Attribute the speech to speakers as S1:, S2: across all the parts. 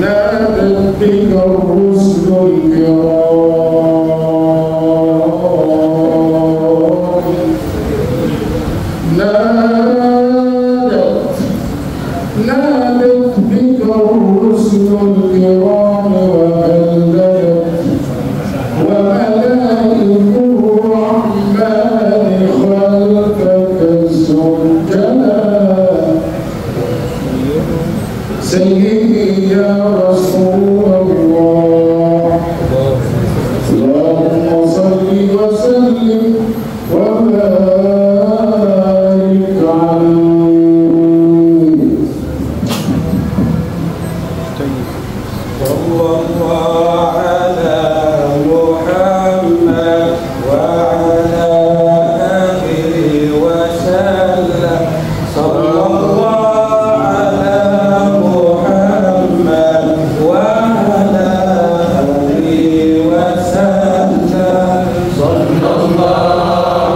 S1: نادت بك الرسل الكرام نادت بك الرسل الكرام وملائكة الرحمن خلفك سجدا سيدي يا رسول الله اللهم صل وسلم وبارك عليه
S2: صلى الله على محمد وعلى آله وسلم صلى الله على محمد وعلى آله وسلم صلى الله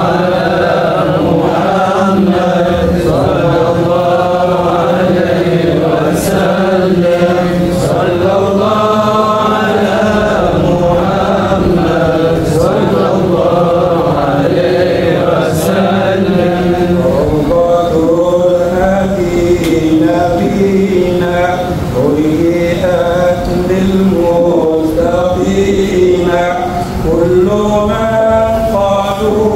S2: على محمد صلى الله عليه وسلم صلى الله على محمد صلى الله عليه وسلم روضة الهدي نبينا هيئت للمتقين كل من قالوا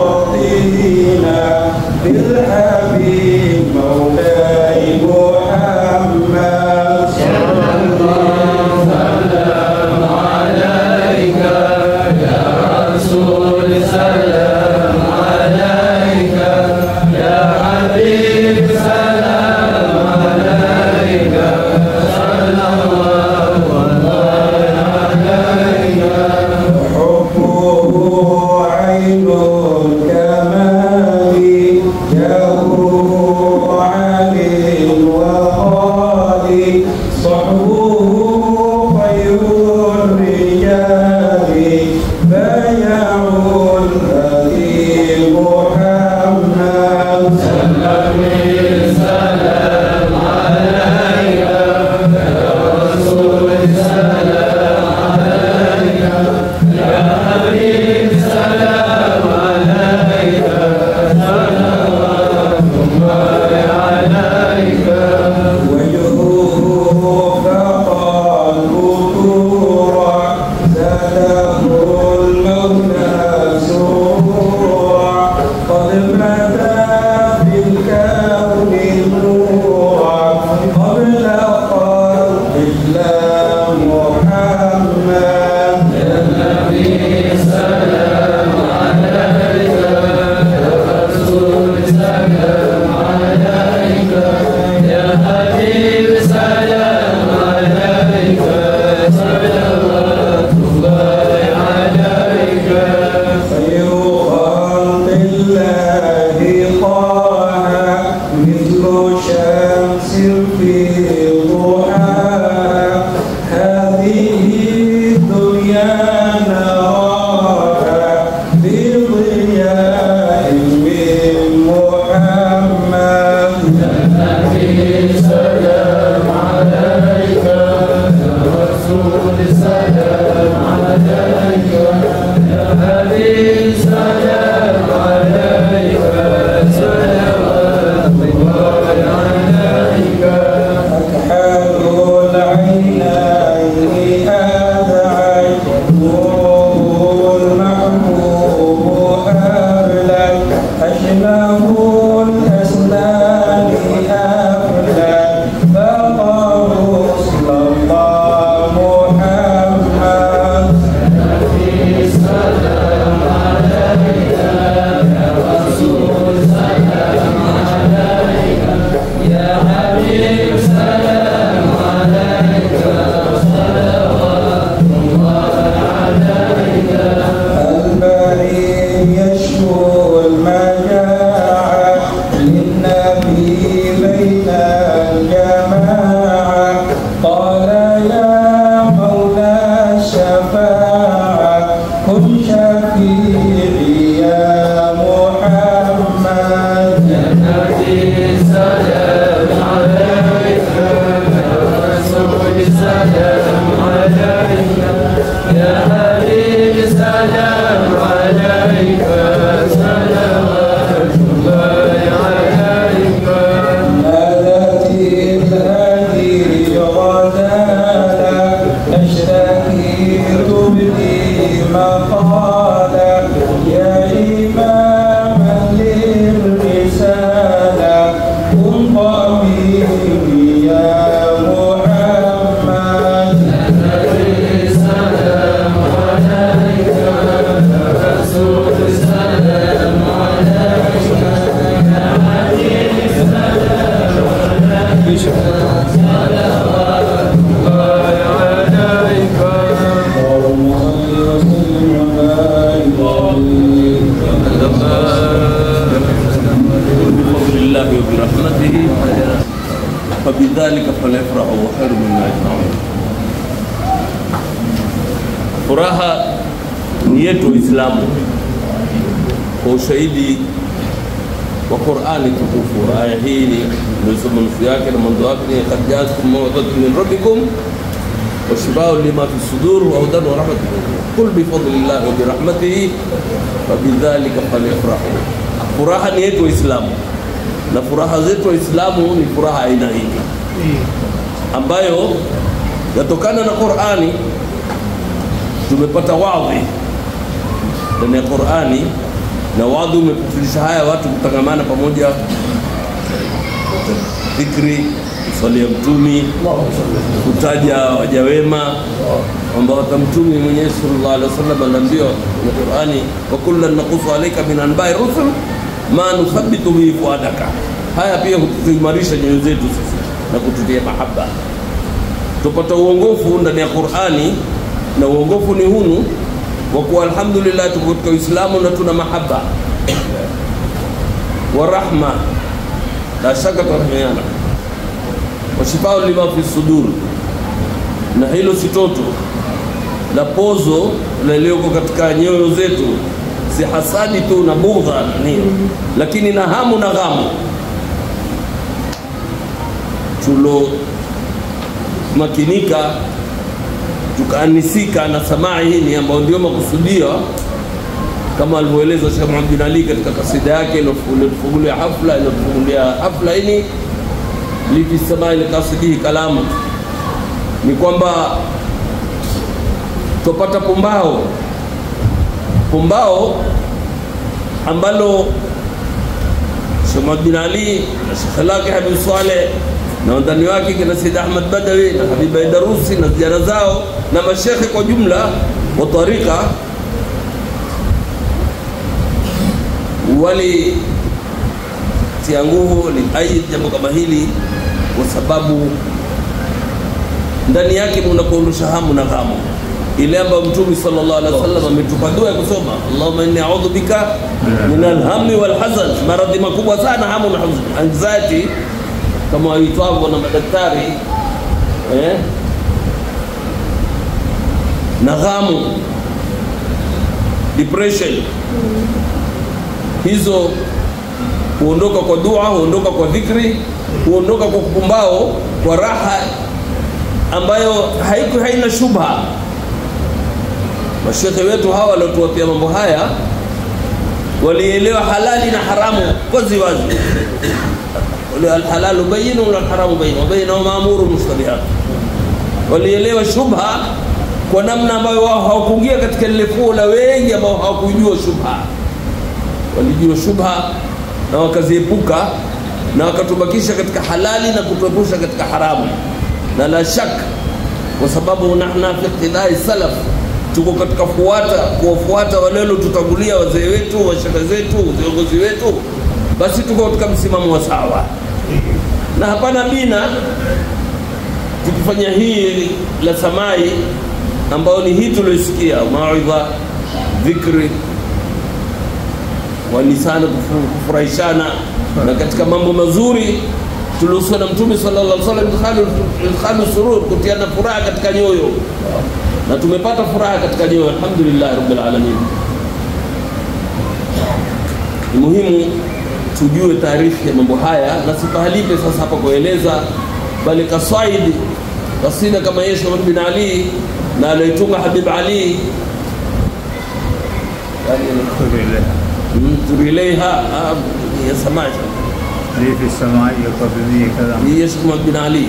S2: رضينا بالحبيب مولاي محمد صلى الله سلام عليك يا رسول سلام عليك يا حبيب سلام عليك صلى الله عليك حبه عين الكمال جاهه علي وغالي صحبه خير الرجال بايعوا الهدي محمد سلم السلام عليك يا رسول سلام عليك يا حبيب سلام عليك صلوات الله عليك وجهه فقد بطورا زاده المولى سرورا قد بدا في الكون نورا قبل خلق الله محمد يا نبي سلام عليك يا رسول سلام عليك يا حبيب سلام عليك صلوات الله عليك خير خلق الله طه مثل شمس في ضحاها هذه الدنيا نراها بضياء من محمد يا نبي سلام عليك يا رسول سلام عليك يا حبيب سلام عليك صلوات الله عليك أكحل العينين أدعي نوره المحبوب أبلغ أشبه الأسنان أفلى بقى رسل الله محمد نبي سلام عليك يا رسول سلام عليك يا حبيب سلام عليك صلوات الله عليك البريء يشكو المجاعة للنبي بين الجماعة قال يا مولى الشفاعة كن شفيعي يا محمد
S3: فبذلك فليفرحوا خير مما يجمعون. Furaha ni yetu Uislamu kwa ushahidi wa Qur'ani tukufu. Aya hii ndio nusu yake na mwanzo wake ni qad ja'akum maw'izatun min rabbikum wa shifaa'un lima fi sudur wa hudan wa rahmatun. Qul bi fadlillahi wa bi rahmatihi fa bidhalika falyafrahu. Furaha ni yetu Uislamu, na furaha zetu Waislamu ni furaha aina hii ambayo yatokana na Qur'ani. Tumepata wadhi ndani ya Qur'ani, na wadhi umefundisha haya watu kutangamana pamoja, dhikri, swali ya mtumi, kutaja waja wema ambao watamtumi Mwenyezi sallallahu alaihi wasallam anaambiwa na Qur'ani, wa kullan naqussu alayka min anba'i rusul ma nuthabbitu bihi fuadaka. Haya pia hutuimarisha nyoyo zetu sisi na kututia mahaba. Tupata uongofu ndani ya Qur'ani, na uongofu ni hunu wa kuwa alhamdulillah tuko katika Uislamu na tuna mahaba wa rahma, la shaka turahmiana, wa shifaa lima fi sudur. Na hilo si toto la pozo la lililoko katika nyoyo zetu, si hasadi tu na bugha nini, lakini na hamu na ghamu. Tulo makinika tukaanisika na samaa hii ambayo ndio makusudia, kama alivyoeleza Sheikh Muhammad bin Ali katika kasida yake iliyofungulia hafla hii lifi samaa ile kasidi kalamu, ni kwamba tupata pumbao ambalo Sheikh Muhammad bin Ali na Sheikh lake Habib Saleh na wandani wake kina Said Ahmad Badawi na Habib Aidarusi na vijana zao na mashekhe kwa jumla wa tarika wali tia nguvu liaid jambo kama hili, kwa sababu ndani yake mnakuondosha hamu na ghamu ile ambayo Mtume sallallahu alaihi wasallam ametupa dua ya kusoma, Allahumma inni a'udhu bika min al-hammi wal hazan. Maradhi makubwa sana hamu na huzuni, anxiety kama waitwao na madaktari, na ghamu, depression. Hizo huondoka kwa dua, huondoka kwa dhikri, huondoka kwa kupumbao, kwa raha ambayo haina shubha. Mashekhe wetu hawa waliotuapia mambo haya walielewa halali na haramu wazi wazi. Al-halalu bayyinun wal haramu bayyinun wa bainahuma umurun mushtabihat. Walielewa shubha kwa namna ambayo wao hawakuingia katika lile fuo la wengi ambao hawakujua shubha. Walijua shubha na wakaziepuka na wakatubakisha katika halali na kutuepusha katika haramu. Na la shaka, kwa sababu nahna fi iqtidai salaf, tuko katika kuwafuata wale waliotutangulia, wazee wetu, washaka zetu, viongozi wetu, basi tuko katika msimamo wa sawa. Na hapana bina tukifanya hii la samai ambao ni hii tulisikia mawaidha, dhikri, wanisana, kufurahishana, na katika mambo mazuri tuliosoma na Mtume sallallahu alaihi wasallam, idkhalu surur, kutiana furaha katika nyoyo, na tumepata furaha katika nyoyo, alhamdulillah rabbil alamin. Ni muhimu tujue taarifa ya mambo haya, na sipahalipe sasa hapa kueleza, bali kaswaid kasida kama Yesu bin Ali na alitunga Habib Ali تريليها هي سماع
S4: هي في السماء القبلية كذا
S3: هي اسمه بن علي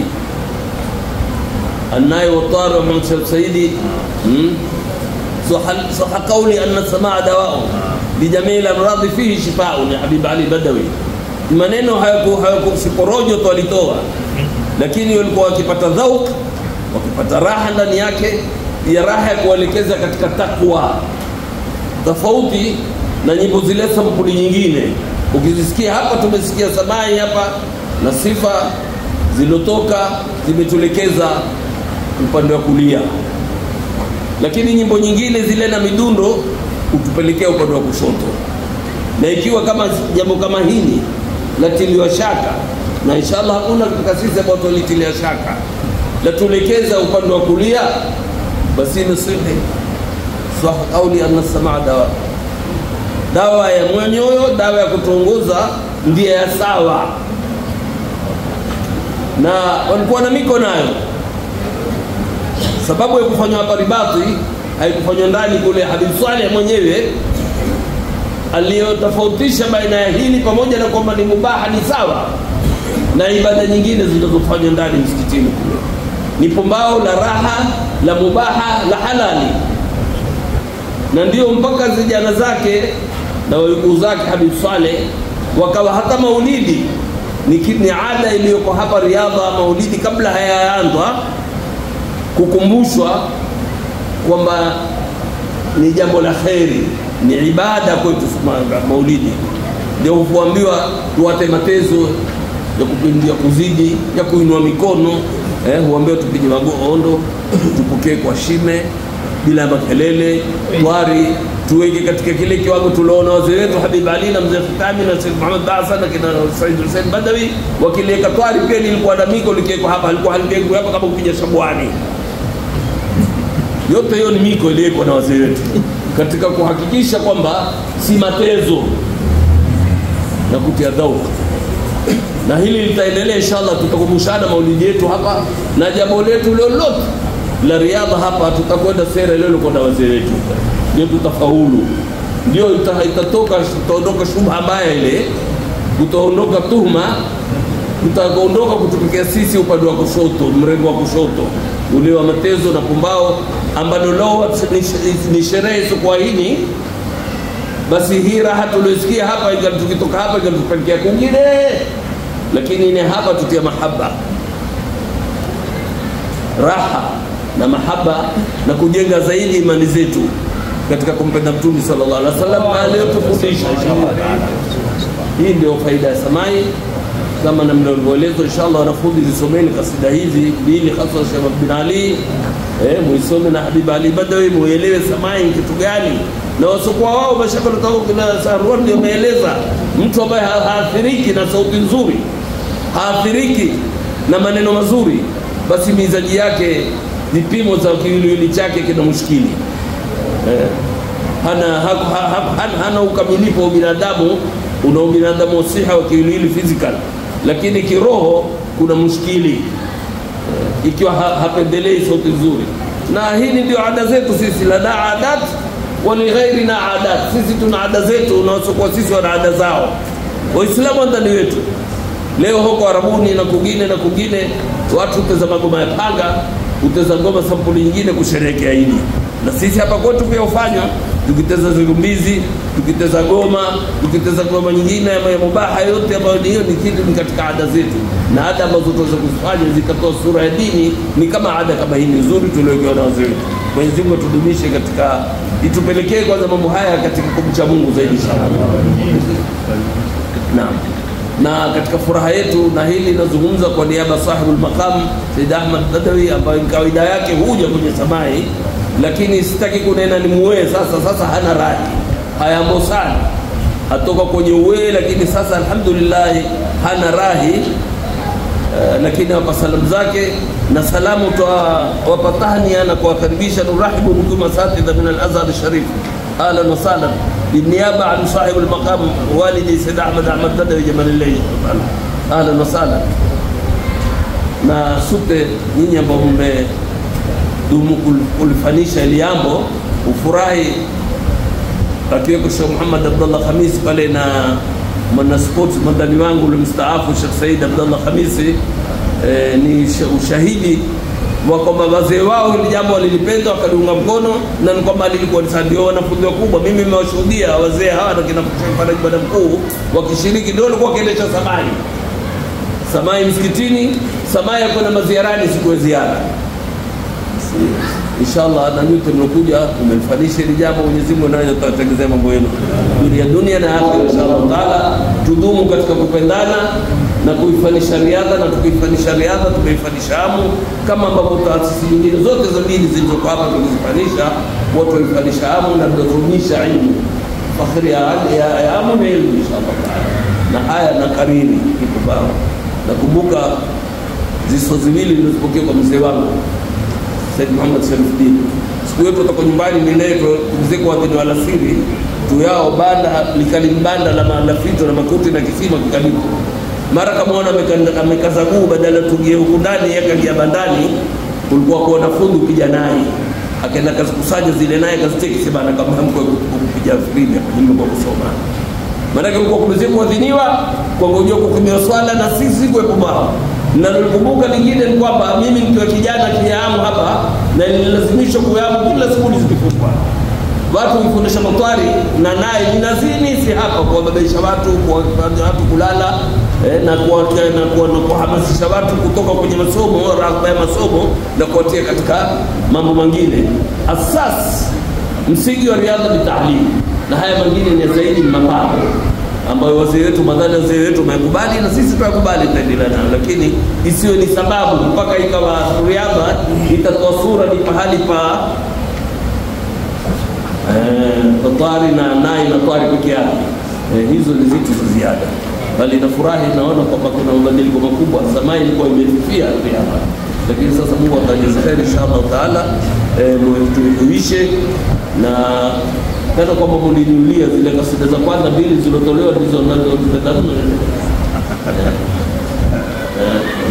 S3: الناي والطار ومحمد سيدي صح قولي أن السماع دواء بجميع الأمراض فيه شفاء يا حبيب علي بدوي maneno hayakuporojo twalitoa, lakini walikuwa wakipata dhauk, wakipata raha ndani yake, ya raha ya kuelekeza katika takwa, tofauti na nyimbo zile sampuli nyingine. Ukizisikia hapa, tumesikia samai hapa na sifa zilotoka zimetulekeza upande wa kulia, lakini nyimbo nyingine zile na midundo utupelekea upande wa kushoto. Na ikiwa kama jambo kama hili latiliwa shaka, na inshallah hakuna katika sisi ambao tulitilia shaka, latulekeza upande wa kulia, basi nasihi sahih kauli anna samaa dawa ya mwenyoyo, dawa ya kutongoza ndiye ya sawa. Na walikuwa na miko nayo, sababu ya kufanywa hapa ribati haikufanywa ndani kule. Habib Saleh mwenyewe aliyotofautisha baina ya hili, pamoja na kwamba ni mubaha, ni sawa na ibada nyingine zinazofanywa ndani msikitini kule, ni pumbao la raha, la mubaha, la halali. Na ndio mpaka vijana zake na wajukuu zake Habib Saleh wakawa hata maulidi ni ada iliyoko hapa Riyadha, maulidi kabla hayaanzwa kukumbushwa kwamba ni jambo la kheri, ni ibada kwetu maulidi. Ndio huambiwa tuwate matezo ya kupindia kuzidi, ya kuinua mikono, huambiwa tupige magondo, tupokee kwa shime bila makelele, twari tuweke katika kile kiwango tuliona wazee wetu Habib Ali na mzee Khatami na Sheikh Muhammad Baasa na kina Said Hussein Badawi wakileka twari. Pia nilikuwa na miko likiwekwa hapa, alikuwa halikekwa hapa kama kupiga shabwani. Yote hiyo ni miko iliyekwa na wazee wetu katika kuhakikisha kwamba si matezo na kutia dhauka. Na hili litaendelea inshallah, tutakumbushana maulidi yetu hapa, na jambo letu lolote la Riyadha hapa tutakwenda sera leo kwa wazee wetu, ndio tutafaulu, ndio tutaondoka shubha mbaya ile, tutaondoka tuhuma, tutaondoka kutupikia sisi upande wa kushoto, mrengo wa kushoto ule wa matezo na pumbao, ambalo leo ni sherehe kwa hili. Basi hii raha tulisikia hapa, tukitoka hapa ikatupelekea kwingine, lakini ni hapa tutia mahaba, raha na mahaba, na kujenga zaidi imani zetu katika kumpenda Mtume sallallahu alaihi wasallam aliyotufundisha inshallah. Hii ndio faida ya samai, kama namna nilivyoeleza. Inshallah wanafunzi zisomeni kasida hizi ili hasa Sheikh bin Ali, muisome na Habib Ali Badawi, muelewe samai kitu gani. Na wasokuwa wao mashaka nataka kila Sarwan ndio ameeleza, mtu ambaye haathiriki na sauti nzuri, haathiriki na maneno mazuri, basi mizaji yake, vipimo za kiwiliwili chake kina mushkili. Hana ukamilifu wa binadamu. Una binadamu siha wa kiwiliwili physical, lakini kiroho kuna mushkili ikiwa hapendelei sauti nzuri. Na hili ndio ada zetu sisi, la adat wali ghairina adat. Sisi tuna ada zetu na wasokuwa sisi wana ada zao. Waislamu ndani wetu leo huko Arabuni na kugine watu utazama ngoma ya panga, utazama ngoma sampuli nyingine kusherehekea hili. Na sisi hapa kwetu pia ufanywa, tukiteza zurumbizi, tukiteza goma, tukiteza ngoma nyingine ya mubaha, yote ambayo hiyo ni kitu ni katika ada zetu, na ada ambazo tunaweza kufanya zikatoa sura ya dini, ni kama ada kama hii nzuri tuliokuwa na wazee. Mwenyezi Mungu tudumishe katika, itupelekee kwanza mambo haya katika kumcha Mungu zaidi inshallah. Naam. Na katika furaha yetu, na hili nazungumza kwa niaba sahibul maqam Said Ahmad Badawi, ambaye kawaida yake huja kwenye samai, lakini sitaki kunena ni muwe sasa hana rahi, hayambo sana, atoka kwenye uwe, lakini sasa alhamdulillah hana rahi. Lakini hapa salamu zake na salamu wapatahnia na kuwakaribisha, nurahibu bikum asatidha min al-Azhar al-Sharif, ahlan wa sahlan بالنيابة عن صاحب المقام والدي سيد أحمد بدوي جمال الليل. أهلا وسهلا. Na sote nyinyi ambao mmedumu kulifanisha ile jambo, ufurahi akiweko Sheikh Muhammad Abdullah Khamisi pale na mwana sports madani wangu ule mstaafu Sheikh Said Abdullah Khamisi, ni ushahidi wa kwamba wazee wao ile jambo walilipenda wakaliunga mkono, na ni kwamba lilikuwa ndio wanafunzi wakubwa. Mimi nimewashuhudia wazee hawa na kina Faraji Bwana Mkuu wakishiriki, ndio walikuwa wakiendesha samai msikitini, samai ya kwenda maziarani siku ya ziara. Inshallah na nyote mnakuja umelifanisha ile jambo, Mwenyezi Mungu naye atatengeneza mambo yenu dunia na akhera inshallah taala. Tudumu katika kupendana na kuifanisha riadha, na tukifanisha riadha tumeifanisha amu, kama ambavyo taasisi nyingine zote za dini zilizokuwa hapa tukifanisha, watu waifanisha amu na kudumisha ilmu. Fakhri ya amu na ilmu inshallah taala. Na haya na kariri kitu bao. Nakumbuka ziso ziwili nilizopokea kwa mzee wangu Said Muhammad Sharifuddin. Siku yetu toka nyumbani nileto mzee wa dini wala siri tu yao banda likalimbanda la malafito na makuti na kisima kikalipo. Mara kama wana amekaza guu badala tugie huku ndani yakaingia bandani, kulikuwa kwa wanafunzi ukija naye akaenda kazikusanya zile naye kaziteki bana kama hamko kupiga frime kwa nyumba kwa kusoma. Maana kulikuwa kumezekwa kuadhiniwa kwa ngojeo kukumia swala na sisi kuepo bao. Na nilikumbuka lingine ni kwamba mimi nikiwa kijana kiamu hapa na nililazimishwa kuyamu kila skuli zikifungwa. Watu wifundisha matwari na naye ninazini si hapa kwa babisha watu, kwa watu kulala na kuhamasisha watu kutoka kwenye masomo, ragba ya masomo na kuwatia katika mambo mengine. Asas msingi wa riadha ni taalimu, na haya mengine ni zaidi mapato ambayo wazee wetu madhani wazee wetu wamekubali na sisi tunakubali tutaendelea nayo, lakini isiwe ni sababu mpaka ikawa riadha itatoa sura ni pahali pa tatari na nai na twari peke yake. Hizo ni vitu za ziada, bali nafurahi naona kwamba kuna mabadiliko makubwa. Zamani ilikuwa imefifia riadha, lakini sasa Mungu atajaza kheri inshallah taala. Tuidumishe na kana kwamba mliniulia zile kasida za kwanza mbili zilizotolewa ndizo nazozipenda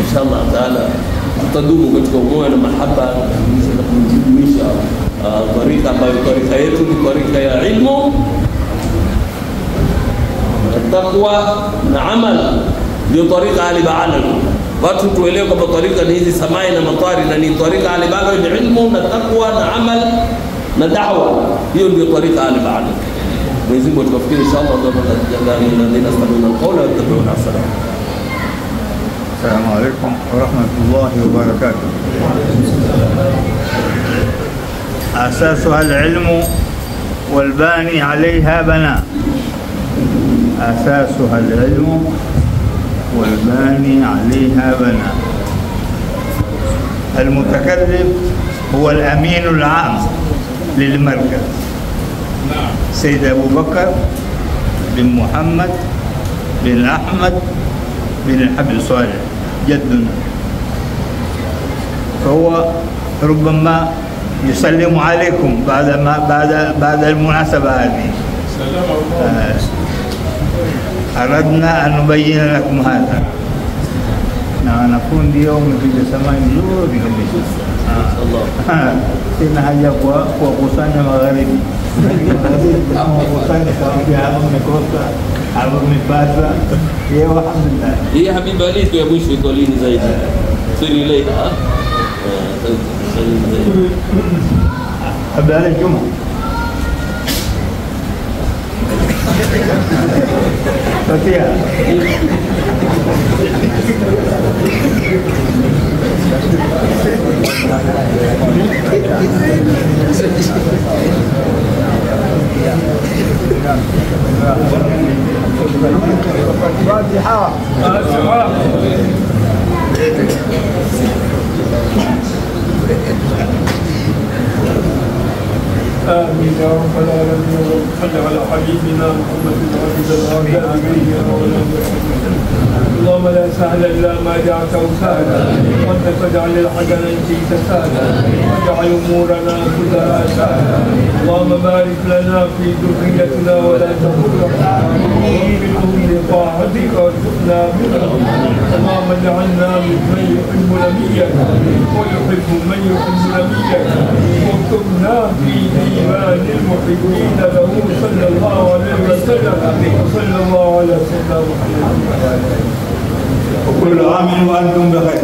S3: inshallah taala. Tutadumu katika umoja na mahaba na kujidumisha tarika ambayo tarika yetu ni tarika ya ilmu, taqwa na amal, ndio tarika alibana. Watu tuelewe kwamba tarika ni hizi samai na matari, na ni tarika alibana ni ilmu na taqwa na amal na da'wa. Hiyo ndio tarika alibana. Mwenyezi Mungu tukafikiri inshallah ndio nastabuna alqawla wa tabi'una as-salam.
S4: السلام عليكم ورحمة الله وبركاته. أساسها العلم والباني عليها بناء. أساسها العلم والباني عليها بناء. المتكلم هو الأمين العام للمركز سيد أبو بكر بن محمد بن أحمد بن الحبل صالح جدنا، فهو ربما يسلم عليكم بعد المناسبة هذه. أردنا أن نبين لكم هذا. نكون اليوم في جسمان نور sina haja kwa kusanya magharibi kusanya kwa hapo mmekosa hapo mmepata yeye alhamdulillah.
S3: Hii habiba Ali tu ya mwisho iko lini zaidi siri ile
S4: habari juma Fatia
S1: آمين يا رب العالمين. صل على حبيبنا محمد وعلى آله وصحبه اللهم لا سهل الا ما جعلته سهلا وانت تجعل الحزن ان شئت سهلا واجعل امورنا كلها سهلا. اللهم بارك لنا في ذريتنا ولا تضرنا ووفقهم لطاعتك وارزقنا منهم. اللهم اجعلنا ممن يحب نبيك ويحب من يحب نبيك واكتبنا في ديوان المحبين له صلى الله عليه وسلم وصلى الله على سيدنا محمد.
S4: وكل عام وانتم بخير.